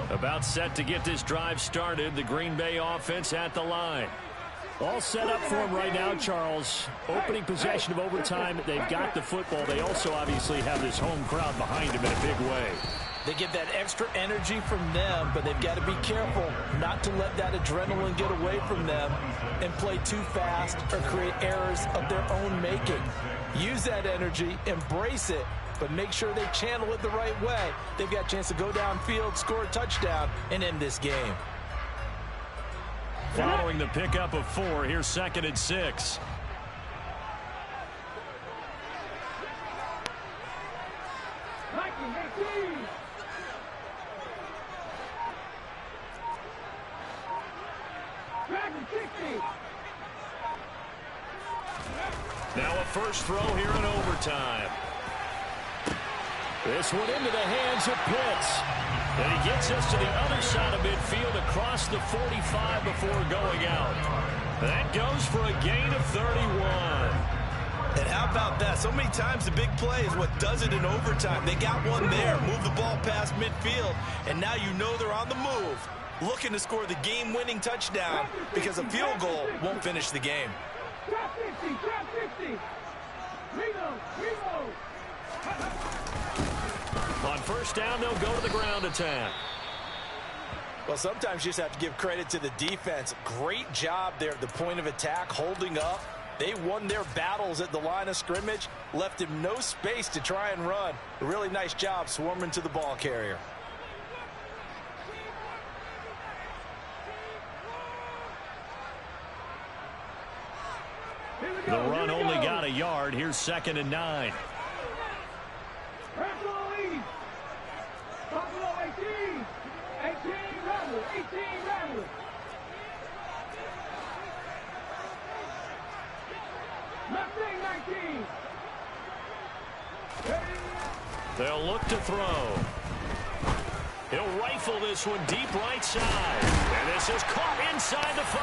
About set to get this drive started. The Green Bay offense at the line. All set up for him right now, Charles. Opening possession of overtime. They've got the football. They also obviously have this home crowd behind them in a big way. They get that extra energy from them, but they've got to be careful not to let that adrenaline get away from them and play too fast or create errors of their own making. Use that energy, embrace it, but make sure they channel it the right way. They've got a chance to go downfield, score a touchdown, and end this game. Following the pickup of 4, here's 2nd and 6. Now a first throw here in overtime. This one into the hands of Pitts. And he gets us to the other side of midfield across the 45 before going out. That goes for a gain of 31. And how about that? So many times the big play is what does it in overtime. They got one there, move the ball past midfield, and now you know they're on the move, looking to score the game-winning touchdown because a field goal won't finish the game. Drop 50, drop 50. Reload. On first down, they'll go to the ground attack. Well, sometimes you just have to give credit to the defense. Great job there at the point of attack, holding up. They won their battles at the line of scrimmage, left him no space to try and run. A really nice job swarming to the ball carrier. The run only got a yard. Here's 2nd and 9. Buffalo 18. 18 Rebel. 18 Rebel. Mustang 19. They'll look to throw. He'll rifle this one deep right side. And this is caught inside the 5.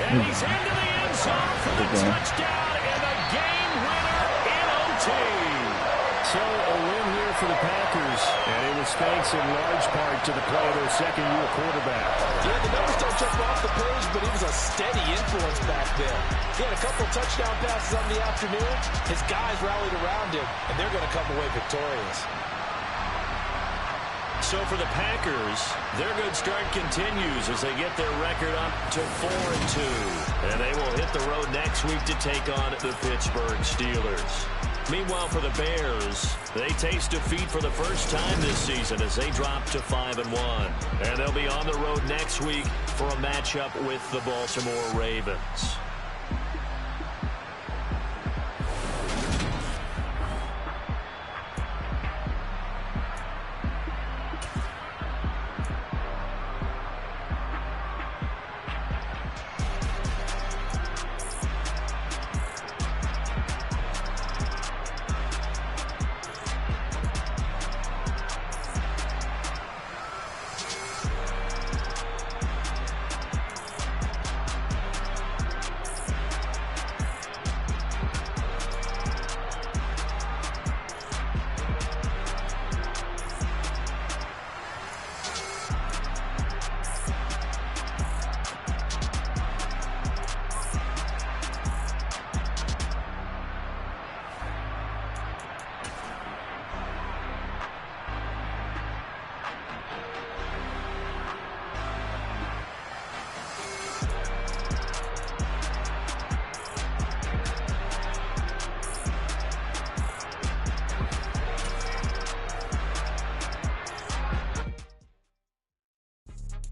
And he's into the end zone for the touchdown and a game winner in OT. So a win here for the Packers. And it was thanks in large part to the play of their second-year quarterback. Yeah, the numbers don't jump off the page, but he was a steady influence back there. He had a couple touchdown passes on the afternoon. His guys rallied around him, and they're going to come away victorious. So for the Packers, their good start continues as they get their record up to 4-2. And they will hit the road next week to take on the Pittsburgh Steelers. Meanwhile, for the Bears, they taste defeat for the first time this season as they drop to 5-1. And they'll be on the road next week for a matchup with the Baltimore Ravens.